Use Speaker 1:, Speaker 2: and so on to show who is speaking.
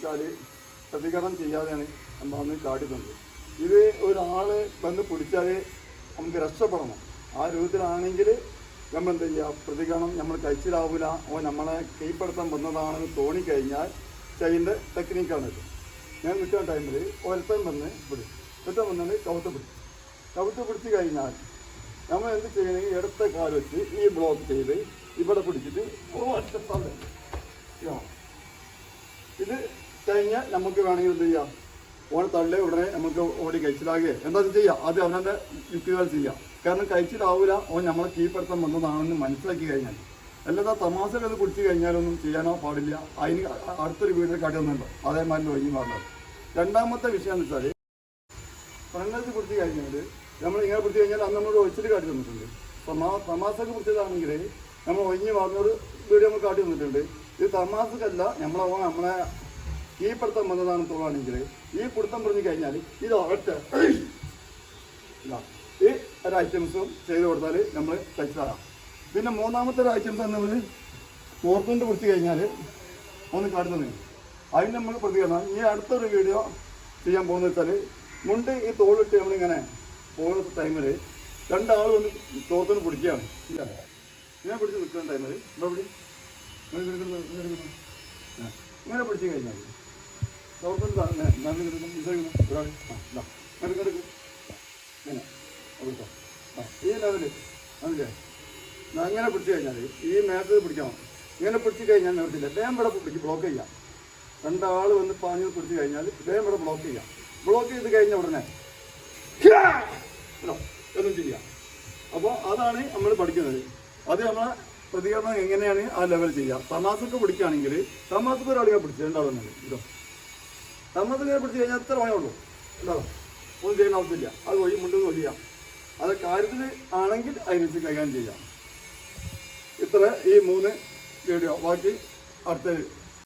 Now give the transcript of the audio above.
Speaker 1: വെച്ചാൽ പ്രതികരണം ചെയ്യാതെയാണ് നമ്മൾ അന്ന് കാട്ടിത്തന്നത്. ഇത് ഒരാൾ വന്ന് പിടിച്ചാൽ നമുക്ക് രക്ഷപ്പെടണം. ആ രൂപത്തിലാണെങ്കിൽ നമ്മൾ എന്ത് ചെയ്യുക, പ്രതികരണം നമ്മൾ കഴിച്ചിലാവില്ല, ഓ നമ്മളെ കീഴ്പ്പെടുത്താൻ വന്നതാണെന്ന് തോന്നിക്കഴിഞ്ഞാൽ ചെയ്യുന്ന ടെക്നിക്കാണിത്. ഞാൻ നിൽക്കുന്ന ടൈമിൽ ഒരുത്തൻ വന്ന് പിടിക്കും, ഒരുത്തൻ വന്നിട്ട് കവുത്ത് പിടിച്ച് കഴിഞ്ഞാൽ നമ്മൾ എന്ത് ചെയ്യണമെങ്കിൽ ഇടത്തെ കാല് വെച്ച് ഈ ബ്ലോക്ക് ചെയ്ത് ഇവിടെ പിടിച്ചിട്ട് ഇത് കഴിഞ്ഞാൽ നമുക്ക് വേണമെങ്കിൽ എന്ത് ചെയ്യാം, ഓനെ തള്ളേ ഉടനെ നമുക്ക് ഓടി കഴിച്ചിലാകുക എന്താ ചെയ്യാം, അത് അവനെ യുക്തികൾ ചെയ്യാം. കാരണം കഴിച്ചിലാവില്ല, ഓൻ നമ്മളെ കീഴ്പ്പെടുത്താൻ വന്നതാണെന്ന് മനസ്സിലാക്കി കഴിഞ്ഞാൽ. അല്ലാതെ തമാശകൾ അത് കുടിച്ച് കഴിഞ്ഞാലൊന്നും ചെയ്യാനോ പാടില്ല. അതിന് അടുത്തൊരു വീട്ടിൽ കാട്ടിയൊന്നുണ്ടോ അതേമാതിരി ഒഴിഞ്ഞു മാറുന്നത്. രണ്ടാമത്തെ വിഷയം എന്ന് വെച്ചാൽ പ്രണയത്തിൽ കുടിച്ച് കഴിഞ്ഞാൽ നമ്മൾ ഇങ്ങനെ പിടിച്ച് കഴിഞ്ഞാൽ അന്ന് നമ്മൾ ഒഴിച്ചിട്ട് കാട്ടി തന്നിട്ടുണ്ട്. തമാശക്ക് പിടിച്ചതാണെങ്കിൽ നമ്മൾ ഒഴിഞ്ഞു മാറുന്നൊരു വീഡിയോ നമ്മൾ കാട്ടി തന്നിട്ടുണ്ട്. ഇത് തമാശക്കല്ല, നമ്മളെ കീഴ്പ്പെടുത്താൻ വന്നതാണെന്ന് തോന്നുകയാണെങ്കിൽ ഈ പിടുത്തം പറഞ്ഞു കഴിഞ്ഞാൽ ഇത് ഒറ്റ ഈ ഒരു ഐറ്റംസും ചെയ്ത് കൊടുത്താൽ നമ്മൾ കഴിച്ചതാകാം. പിന്നെ മൂന്നാമത്തെ ഒരു ഐറ്റംസ് നമ്മൾ പുറത്തുകൊണ്ട് പിടിച്ച് കഴിഞ്ഞാൽ ഒന്ന് കാട്ടുന്നത് അതിന് നമ്മൾ പ്രതികരണം. ഈ അടുത്തൊരു വീഡിയോ ചെയ്യാൻ പോകുന്നത് വെച്ചാൽ മുണ്ട് ഈ തോളിട്ട് നമ്മളിങ്ങനെ പോകുന്ന ടൈമിൽ രണ്ടാൾ വന്ന് തോർത്തുകൊണ്ട് പിടിക്കുകയാണ്. ഇല്ല ഇങ്ങനെ പിടിച്ച് നിൽക്കുന്ന ടൈമിൽ ഇവിടെ ഇങ്ങനെ പിടിച്ച് കഴിഞ്ഞാൽ തോർത്തുകൊണ്ട് ഒരാൾ ഈ ലെവല് അതില്ലേ അങ്ങനെ പിടിച്ച് കഴിഞ്ഞാൽ ഈ മേഖല പിടിക്കണം. ഇങ്ങനെ പിടിച്ച് കഴിഞ്ഞാൽ നിർത്തില്ല, വേഗം ഇവിടെ പിടിച്ച് ബ്ലോക്ക് ചെയ്യാം. രണ്ടാൾ വന്ന് പാഞ്ഞ് പിടിച്ച് കഴിഞ്ഞാൽ വേഗം ഇവിടെ ബ്ലോക്ക് ചെയ്യാം. ബ്ലോക്ക് ചെയ്ത് കഴിഞ്ഞ ഉടനെ ഒന്നും ചെയ്യാം. അപ്പോൾ അതാണ് നമ്മൾ പഠിക്കുന്നത്. അത് നമ്മളെ പ്രതികരണം എങ്ങനെയാണ് ആ ലെവൽ ചെയ്യുക. തമാസക്ക് പിടിക്കുകയാണെങ്കിൽ തമാസക്ക് ഒരാളിങ്ങനെ പിടിച്ച് രണ്ടാളെന്നുണ്ട് ഇതോ തമാസക്ക് ഇങ്ങനെ പിടിച്ച് കഴിഞ്ഞാൽ എത്ര മഴയുള്ളൂ ഉണ്ടാവും, ഒന്നും ചെയ്യേണ്ട ആവശ്യമില്ല. അത് വഴി മുണ്ടെന്ന് ഒഴിയാം. അത് കാര്യത്തിൽ ആണെങ്കിൽ അതിനനുസരിച്ച് കൈകാര്യം ചെയ്യാം. ഇത്ര ഈ 3 വീഡിയോ ബാക്കി അടുത്ത